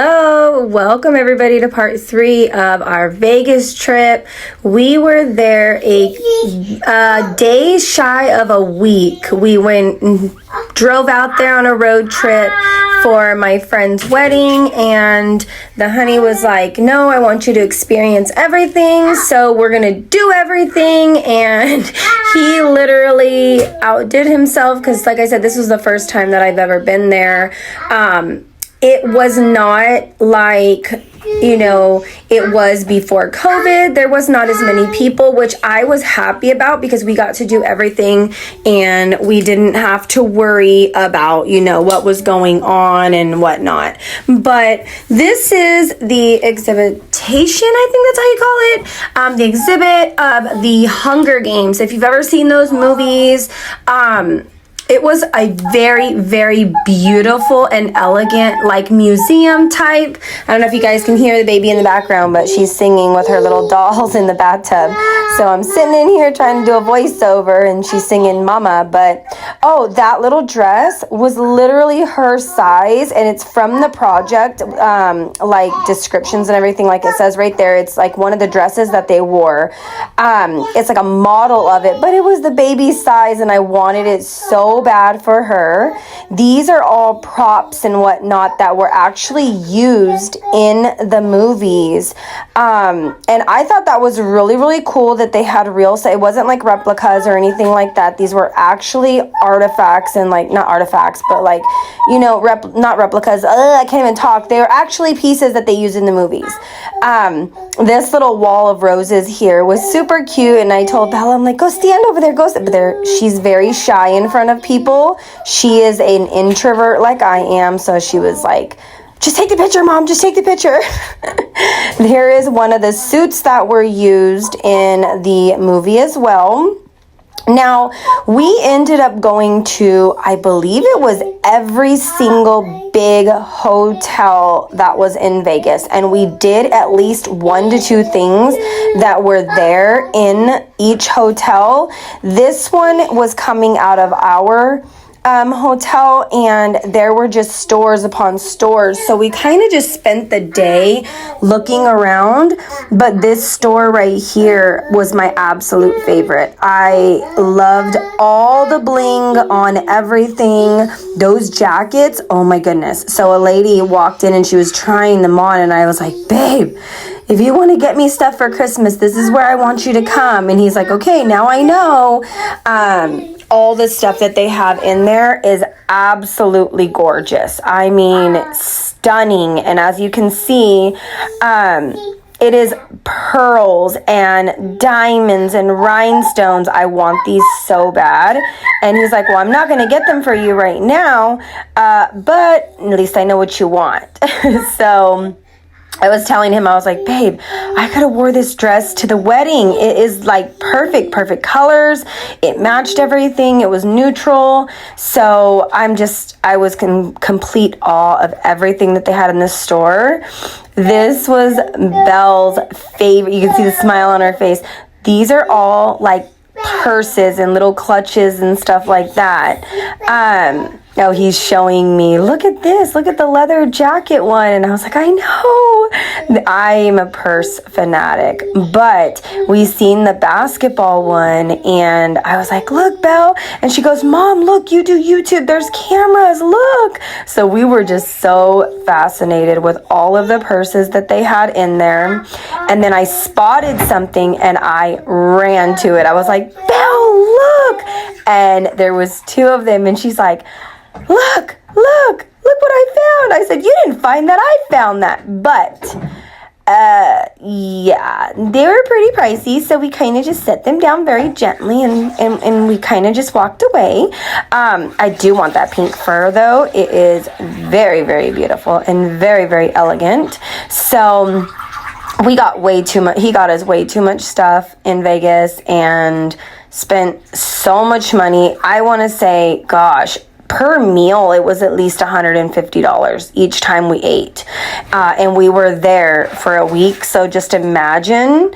Hello, welcome everybody to part 3 of our Vegas trip. We were there a day shy of a week. We drove out there on a road trip for my friend's wedding, and the honey was like, no, I want you to experience everything, so we're gonna do everything. And he literally outdid himself because, like I said, this was the first time that I've ever been there. It was not like, it was before COVID. There was not as many people, which I was happy about because we got to do everything and we didn't have to worry about, what was going on and whatnot. But this is the exhibitation, I think that's how you call it. The exhibit of the Hunger Games. If you've ever seen those movies, it was a very, very beautiful and elegant, museum type. I don't know if you guys can hear the baby in the background, but she's singing with her little dolls in the bathtub. So I'm sitting in here trying to do a voiceover, and she's singing Mama. But, that little dress was literally her size, and it's from the project, descriptions and everything, like it says right there. It's like one of the dresses that they wore. It's like a model of it, but it was the baby size, and I wanted it so bad for her. These are all props and whatnot that were actually used in the movies. And I thought that was really, really cool that they had it wasn't like replicas or anything like that. These were actually artifacts and not artifacts, but not replicas. I can't even talk. They were actually pieces that they used in the movies. This little wall of roses here was super cute, and I told Bella, I'm like, go stand over there, but there, she's very shy in front of people. She is an introvert like I am, so she was like, just take the picture, Mom, just take the picture. Here is one of the suits that were used in the movie as well. Now, we ended up going to, I believe it was every single big hotel that was in Vegas. And we did at least 1 to 2 things that were there in each hotel. This one was coming out of our hotel, and there were just stores upon stores, so we kind of just spent the day looking around. But this store right here was my absolute favorite. I loved all the bling on everything. Those jackets, oh my goodness. So a lady walked in and she was trying them on, and I was like, babe, if you want to get me stuff for Christmas, this is where I want you to come. And he's like, okay, now I know. All the stuff that they have in there is absolutely gorgeous. I mean, stunning. And as you can see, it is pearls and diamonds and rhinestones. I want these so bad. And he's like, well, I'm not going to get them for you right now, but at least I know what you want. So I was telling him, I was like, babe, I could have wore this dress to the wedding. It is perfect colors. It matched everything. It was neutral. So I was in complete awe of everything that they had in the store. This was Belle's favorite. You can see the smile on her face. These are all purses and little clutches and stuff like that. Now he's showing me, look at this, look at the leather jacket one. And I was like, I know, I'm a purse fanatic. But we seen the basketball one, and I was like, look, Belle. And she goes, Mom, look, you do YouTube, there's cameras, look. So we were just so fascinated with all of the purses that they had in there. And then I spotted something and I ran to it. I was like, Belle, look. And there was 2 of them, and she's like, look what I found. I said, you didn't find that, I found that. But yeah, they were pretty pricey, so we kind of just set them down very gently, and we kind of just walked away. I do want that pink fur though. It is very, very beautiful and very, very elegant. So we got way too much. He got us way too much stuff in Vegas and spent so much money. I want to say, gosh, per meal, it was at least $150 each time we ate. And we were there for a week. So just imagine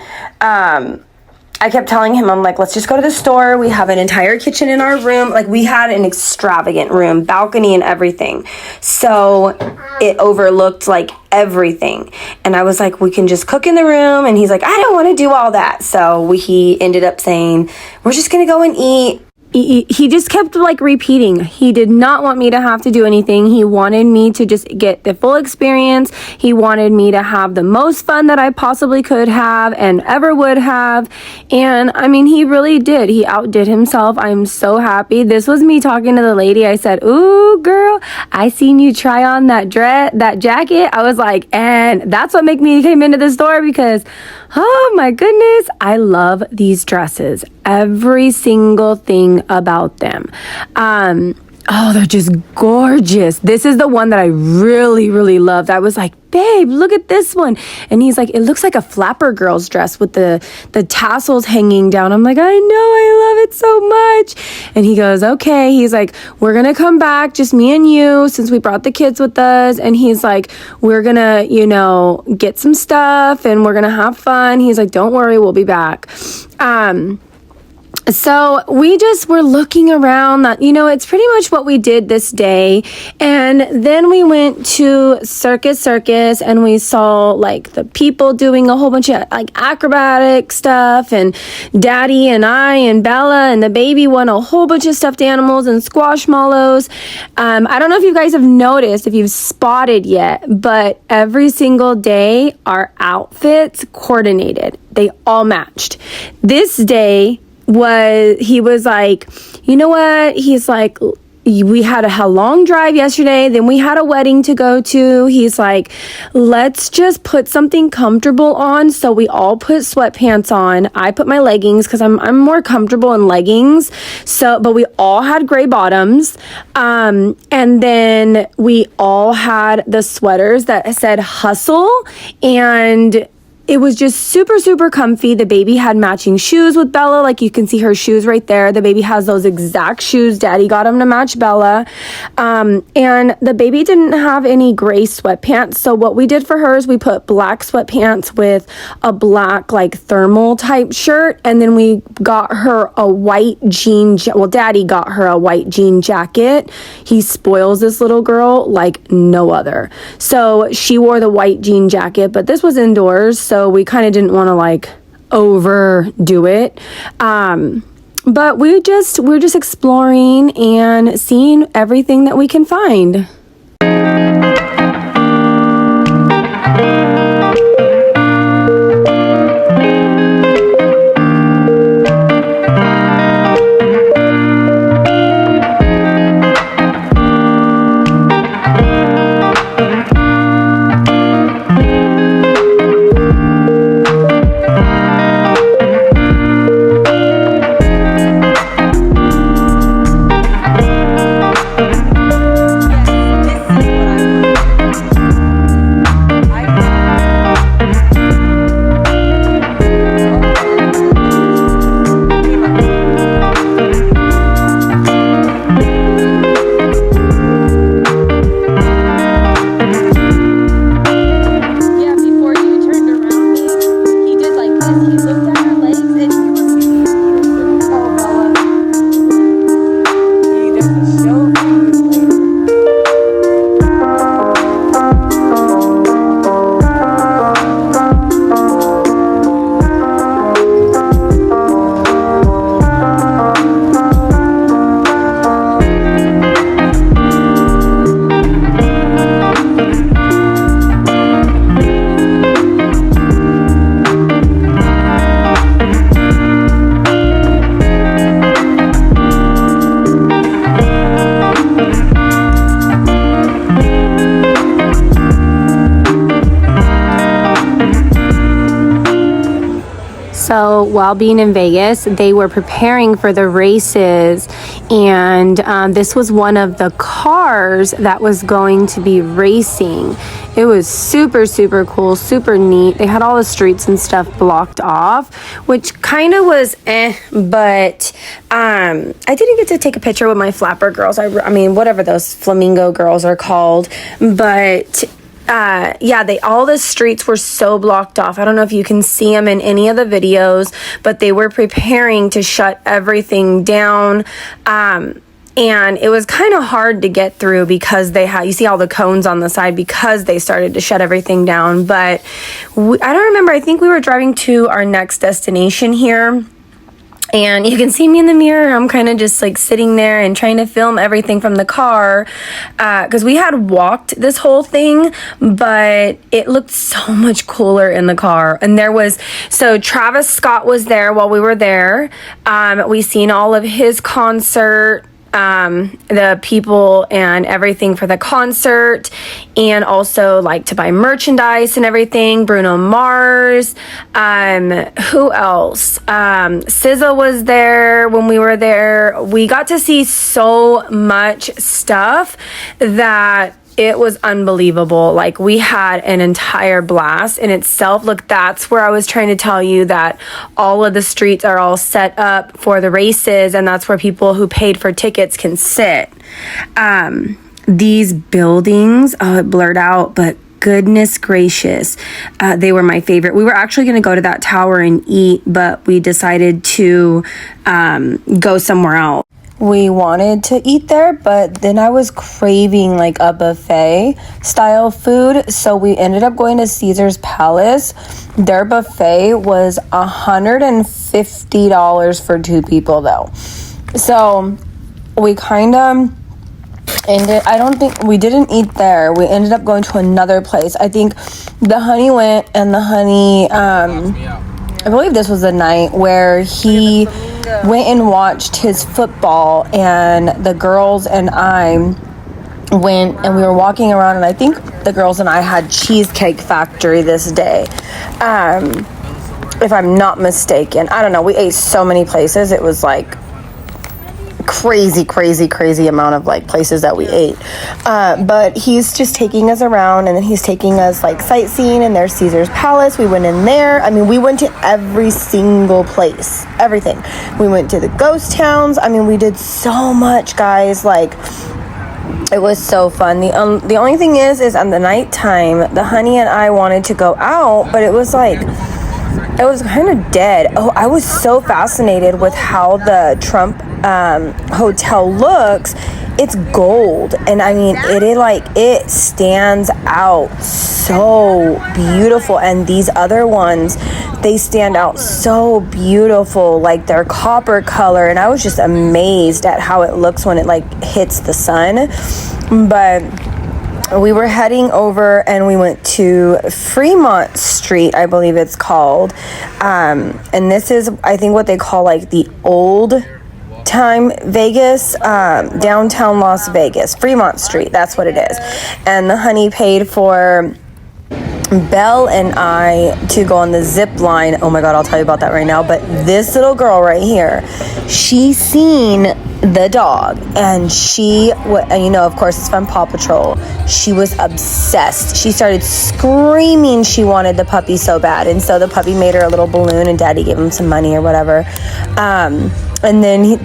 I kept telling him, I'm like, let's just go to the store. We have an entire kitchen in our room. Like, we had an extravagant room, balcony and everything. So it overlooked like everything. And I was like, we can just cook in the room. And he's like, I don't want to do all that. So he ended up saying, we're just going to go and eat. He just kept like repeating. He did not want me to have to do anything. He wanted me to just get the full experience. He wanted me to have the most fun that I possibly could have and ever would have. And I mean, he really did. He outdid himself. I'm so happy. This was me talking to the lady. I said, ooh, girl, I seen you try on that jacket. I was like, and that's what made me came into the store because, oh my goodness, I love these dresses. Every single thing about them. Oh, they're just gorgeous. This is the one that I really, really loved. I was like, babe, look at this one. And he's like, it looks like a flapper girl's dress with the tassels hanging down. I'm like, I know, I love it so much. And he goes, okay. He's like, we're going to come back, just me and you, since we brought the kids with us. And he's like, we're going to, get some stuff and we're going to have fun. He's like, don't worry, we'll be back. So we just were looking around that, it's pretty much what we did this day. And then we went to Circus and we saw like the people doing a whole bunch of like acrobatic stuff, and Daddy and I and Bella and the baby won a whole bunch of stuffed animals and squashmallows. I don't know if you guys have noticed, if you've spotted yet, but every single day our outfits coordinated. They all matched. This day, he was like, you know what? He's like, we had a long drive yesterday. Then we had a wedding to go to. He's like, let's just put something comfortable on. So we all put sweatpants on. I put my leggings because I'm more comfortable in leggings. But we all had gray bottoms. And then we all had the sweaters that said hustle, and it was just super, super comfy. The baby had matching shoes with Bella. Like, you can see her shoes right there. The baby has those exact shoes. Daddy got them to match Bella. And the baby didn't have any gray sweatpants. So what we did for her is we put black sweatpants with a black, like, thermal type shirt. And then we got her a white jean. Daddy got her a white jean jacket. He spoils this little girl like no other. So she wore the white jean jacket, but this was indoors. So we kind of didn't want to like overdo it. But we're just exploring and seeing everything that we can find. So while being in Vegas, they were preparing for the races, and this was one of the cars that was going to be racing. It was super, super cool, super neat. They had all the streets and stuff blocked off, which kind of was but I didn't get to take a picture with my flapper girls. I mean, whatever those flamingo girls are called, but all the streets were so blocked off. I don't know if you can see them in any of the videos, but they were preparing to shut everything down. And it was kind of hard to get through because you see all the cones on the side because they started to shut everything down. But I don't remember. I think we were driving to our next destination here. And you can see me in the mirror. I'm kind of just like sitting there and trying to film everything from the car. Because we had walked this whole thing, but it looked so much cooler in the car. And so Travis Scott was there while we were there. We seen all of his concert. The people and everything for the concert, and also like to buy merchandise and everything. Bruno Mars, who else? SZA was there when we were there. We got to see so much stuff that it was unbelievable. Like, we had an entire blast in itself. Look, that's where I was trying to tell you that all of the streets are all set up for the races, and that's where people who paid for tickets can sit. These buildings, it blurred out, but goodness gracious, they were my favorite. We were actually going to go to that tower and eat, but we decided to go somewhere else. We wanted to eat there, but then I was craving like a buffet style food, so we ended up going to Caesar's Palace. Their buffet was $150 for 2 people though. So we kind of we didn't eat there. We ended up going to another place. I think the honey went, and the honey, I believe this was the night where he went and watched his football, and the girls and I went and we were walking around, and I think the girls and I had Cheesecake Factory this day, if I'm not mistaken. I don't know. We ate so many places. It was like crazy amount of like places that we ate, but he's just taking us around, and then he's taking us like sightseeing, and there's Caesar's Palace. We went in there. I mean, we went to every single place, everything. We went to the ghost towns. I mean, we did so much, guys. Like, it was so fun. The only thing is on the nighttime, the honey and I wanted to go out, but it was kind of dead. Oh, I was so fascinated with how the Trump hotel looks. It's gold, and I mean, it stands out so beautiful. And these other ones, they stand out so beautiful, like they're copper color, and I was just amazed at how it looks when it like hits the sun. But we were heading over, and we went to Fremont Street, I believe it's called. And this is, I think, what they call like the old time Vegas, downtown Las Vegas, Fremont Street. That's what it is. And the honey paid for Belle and I to go on the zip line. Oh my God, I'll tell you about that right now. But this little girl right here, she seen the dog, and of course it's from Paw Patrol. She was obsessed. She started screaming she wanted the puppy so bad, and so the puppy made her a little balloon, and Daddy gave him some money or whatever. And then he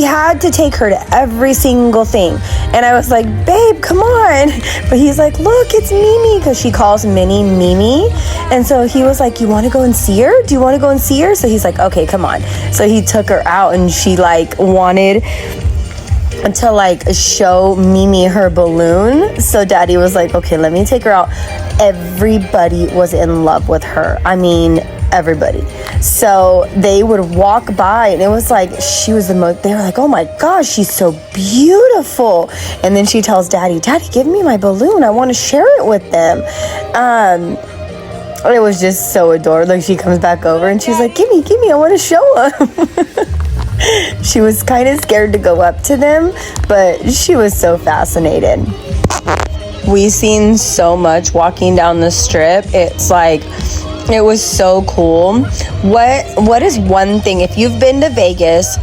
had to take her to every single thing. And I was like, babe, come on. But he's like, look, it's Mimi, because she calls Minnie Mimi. And so he was like, you want to go and see her? Do you want to go and see her? So he's like, okay, come on. So he took her out, and she like wanted to like show Mimi her balloon. So Daddy was like, okay, let me take her out. Everybody was in love with her. I mean, everybody. So they would walk by, and it was like she was the most, they were like, oh my gosh, she's so beautiful. And then she tells Daddy, give me my balloon, I want to share it with them. It was just so adorable. Like, she comes back over, and she's like, give me, I want to show them. She was kind of scared to go up to them, but she was so fascinated. We seen so much walking down the strip. It's like, it was so cool. What is one thing, if you've been to Vegas,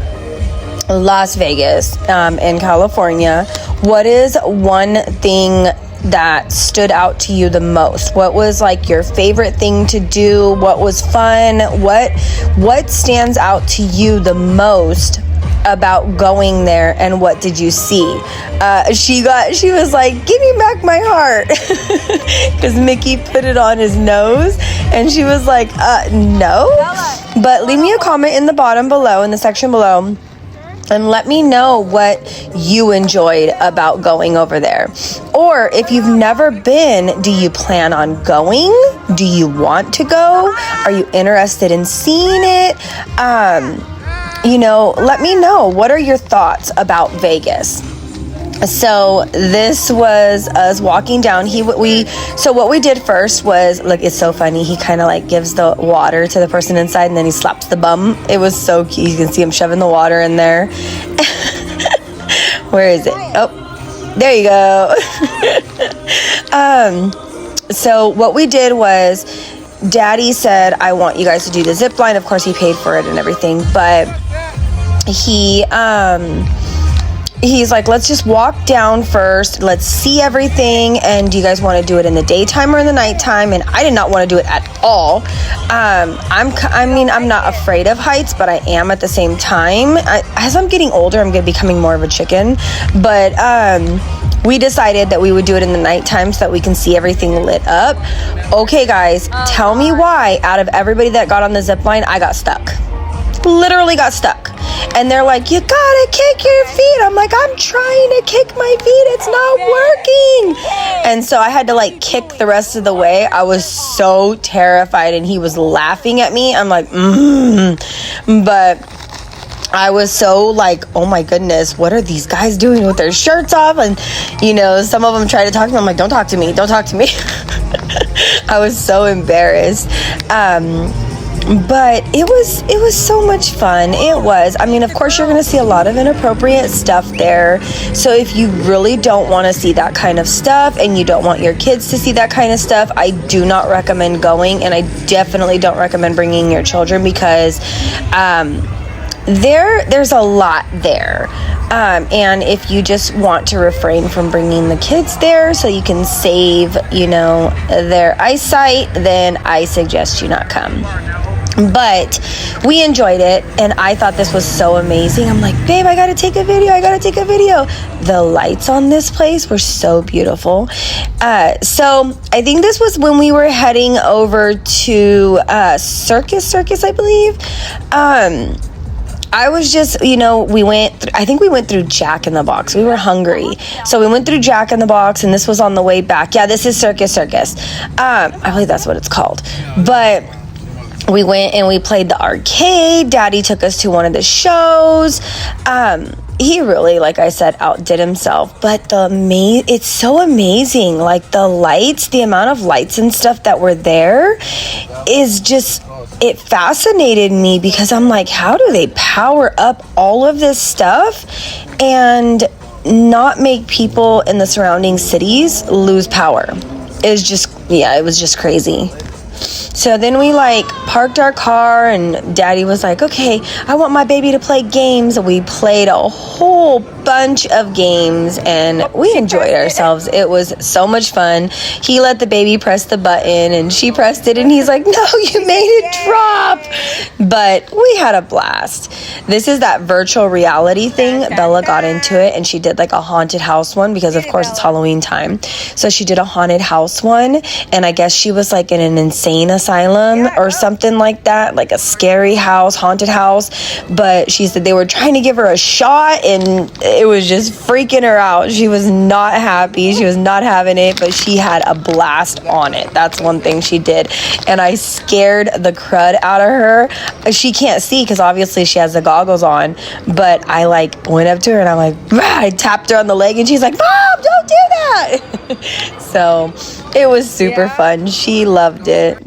Las Vegas, in California, what is one thing that stood out to you the most? What was like your favorite thing to do? What was fun? What stands out to you the most about going there, and what did you see? She was like, give me back my heart, because Mickey put it on his nose, and she was like, no. But leave me a comment in the bottom below, in the section below, and let me know what you enjoyed about going over there. Or if you've never been, do you plan on going? Do you want to go? Are you interested in seeing it? You know, let me know. What are your thoughts about Vegas? So this was us walking down. So what we did first was, look, it's so funny. He kind of like gives the water to the person inside, and then he slaps the bum. It was so cute. You can see him shoving the water in there. Where is it? Oh, there you go. So what we did was, Daddy said, I want you guys to do the zip line. Of course, he paid for it and everything, but he's like, let's just walk down first. Let's see everything. And do you guys want to do it in the daytime or in the nighttime? And I did not want to do it at all. I'm not afraid of heights, but I am at the same time. As I'm getting older, I'm going to be becoming more of a chicken. But we decided that we would do it in the nighttime so that we can see everything lit up. Okay, guys, tell me why out of everybody that got on the zip line, I got stuck. Literally got stuck. And they're like, you gotta kick your feet. I'm like, I'm trying to kick my feet, it's not working. And so I had to like kick the rest of the way. I was so terrified, and he was laughing at me. I'm like, but I was so like, oh my goodness, what are these guys doing with their shirts off? And you know, some of them try to talk to me. I'm like, don't talk to me, don't talk to me. I was so embarrassed. But it was so much fun. It was. I mean, of course, you're going to see a lot of inappropriate stuff there. So if you really don't want to see that kind of stuff, and you don't want your kids to see that kind of stuff, I do not recommend going. And I definitely don't recommend bringing your children, because there's a lot there. And if you just want to refrain from bringing the kids there so you can save, you know, their eyesight, then I suggest you not come. But we enjoyed it, and I thought this was so amazing. I'm like, babe, I gotta take a video. The lights on this place were so beautiful. So I think this was when we were heading over to Circus, I believe. I was just, you know, I think we went through Jack in the Box. We were hungry. So we went through Jack in the Box, and this was on the way back. Yeah, this is Circus. I believe that's what it's called. But we went and we played the arcade. Daddy took us to one of the shows. He really, like I said, outdid himself. But it's so amazing. Like the lights, the amount of lights and stuff that were there is just, it fascinated me, because I'm like, how do they power up all of this stuff and not make people in the surrounding cities lose power? It was just crazy. So then we like parked our car, and Daddy was like, okay, I want my baby to play games. We played a whole bunch of games, and we enjoyed ourselves. It was so much fun. He let the baby press the button, and she pressed it, and he's like, no, you made it drop. But we had a blast. This is that virtual reality thing. Bella got into it, and she did like a haunted house one, because of course it's Halloween time. So she did a haunted house one, and I guess she was like in an insane asylum or something like that, like a scary house, haunted house. But she said they were trying to give her a shot, and it was just freaking her out. She was not happy. She was not having it, but she had a blast on it. That's one thing she did. And I scared the crud out of her. She can't see because obviously she has the goggles on, but I like went up to her and I'm like, I tapped her on the leg, and she's like, Mom, don't do that. So it was super fun. She loved it.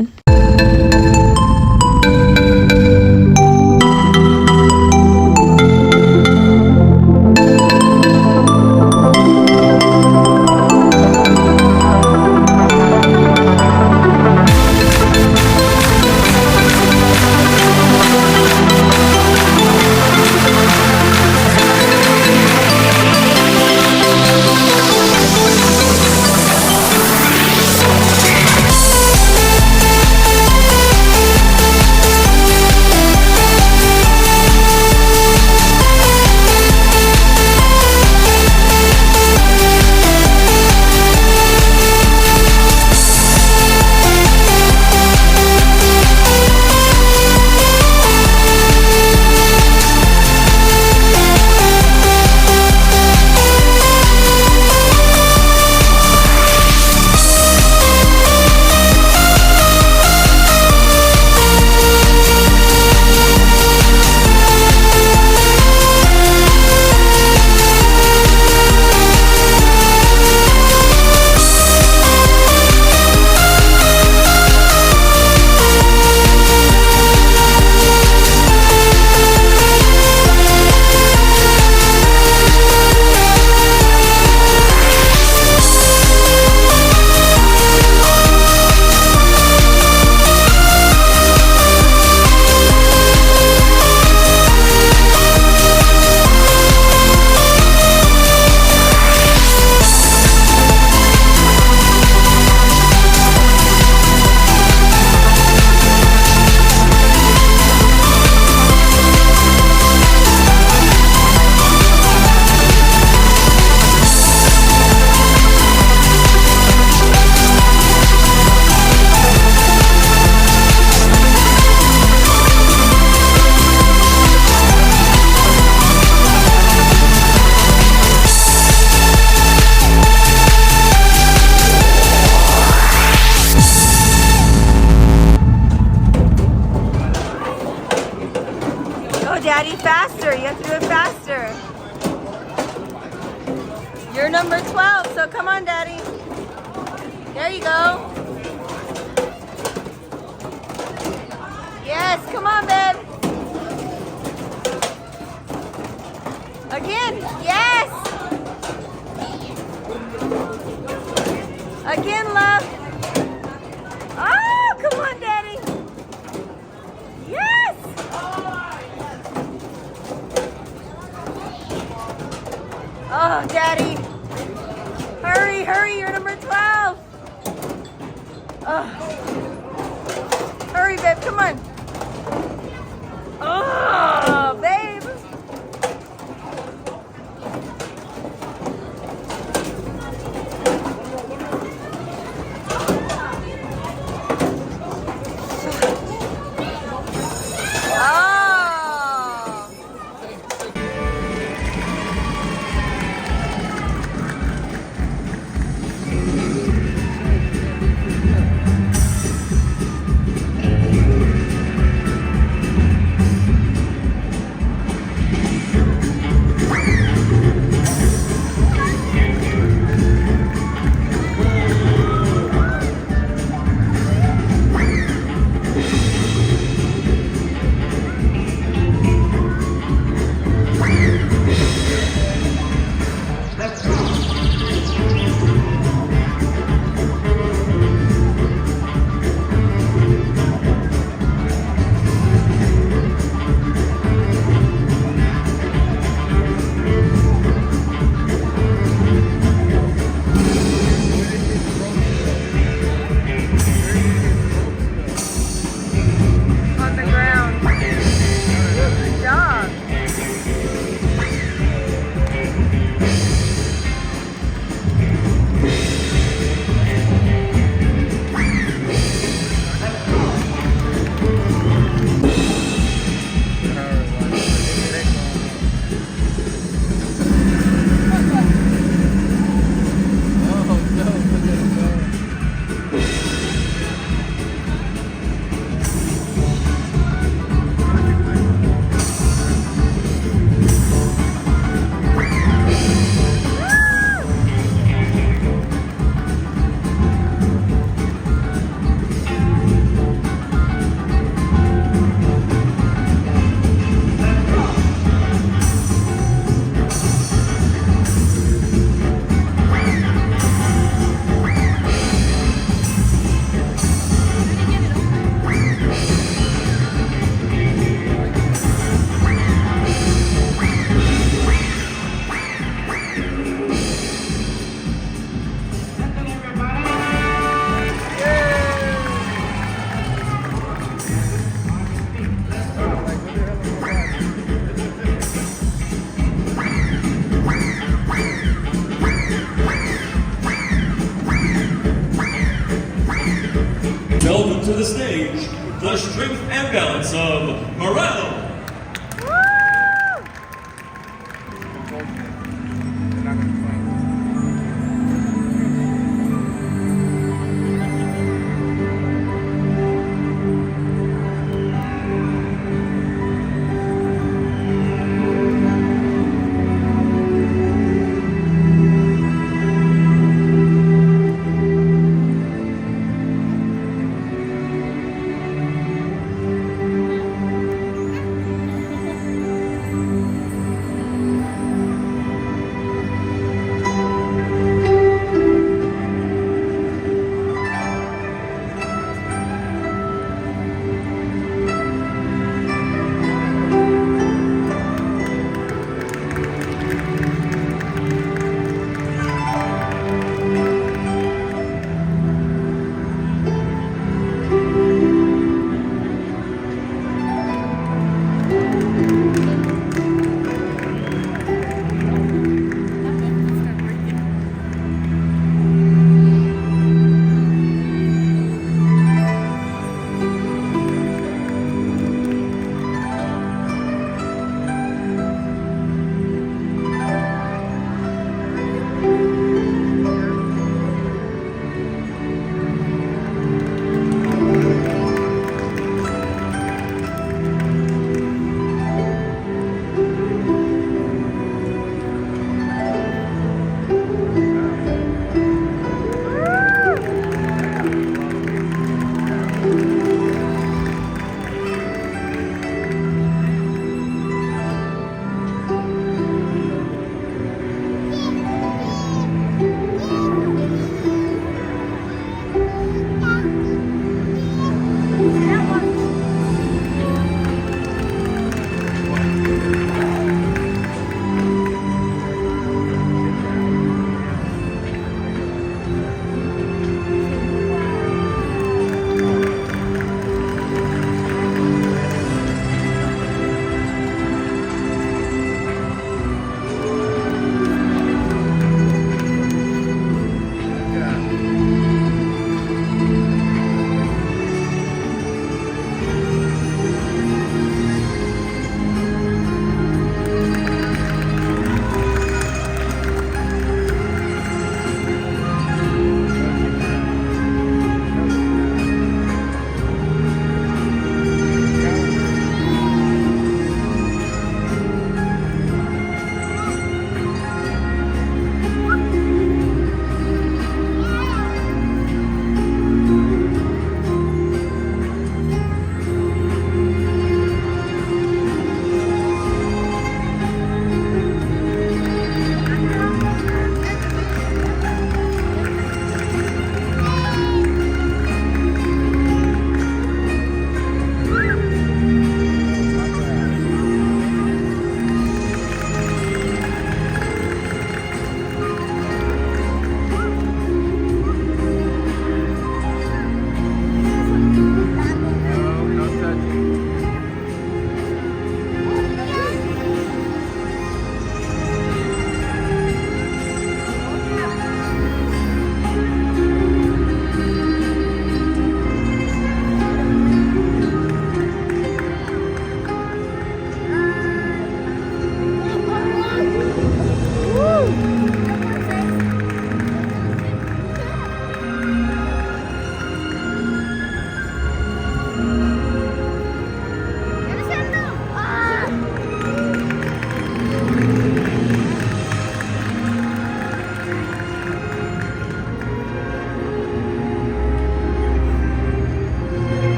You're number 12, so come on, Daddy. There you go. Yes, come on, babe. Again, yes. Again, love. Oh, come on, Daddy. Yes. Oh, Daddy. Hurry, hurry, you're number 12. Oh. Hurry, babe, come on. Oh, babe. Welcome to the stage, the strength and balance of Morel.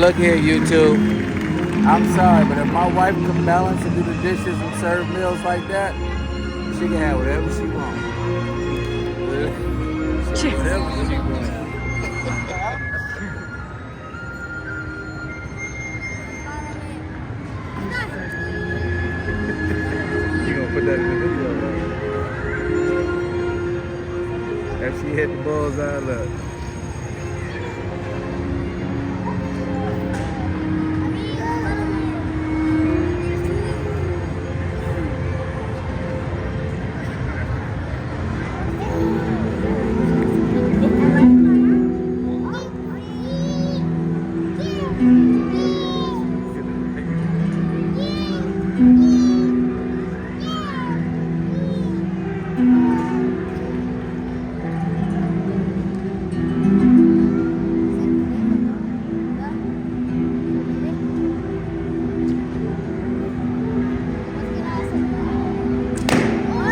look here, YouTube. I'm sorry, but if my wife can balance and do the dishes and serve meals like that, she can have whatever she wants. Whatever she wants. You gonna put that in the video, right? If she hit the bullseye, look.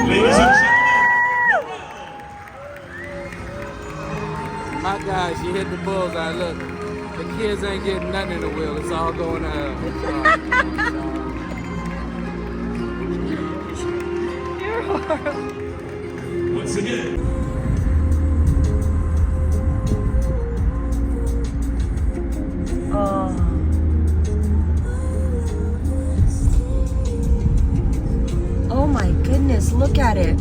Ladies and gentlemen, My God, she hit the bullseye. Look, the kids ain't getting nothing in the wheel. It's all going to hell. You're horrible. once again, Oh. Oh my goodness, look at it.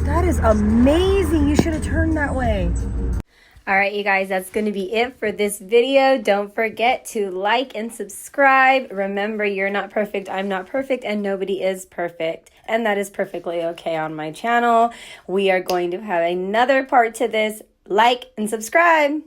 That is amazing. You should have turned that way. All right, you guys, that's going to be it for this video. Don't forget to like and subscribe. Remember, you're not perfect, I'm not perfect, and nobody is perfect. And that is perfectly okay on my channel. We are going to have another part to this. Like and subscribe.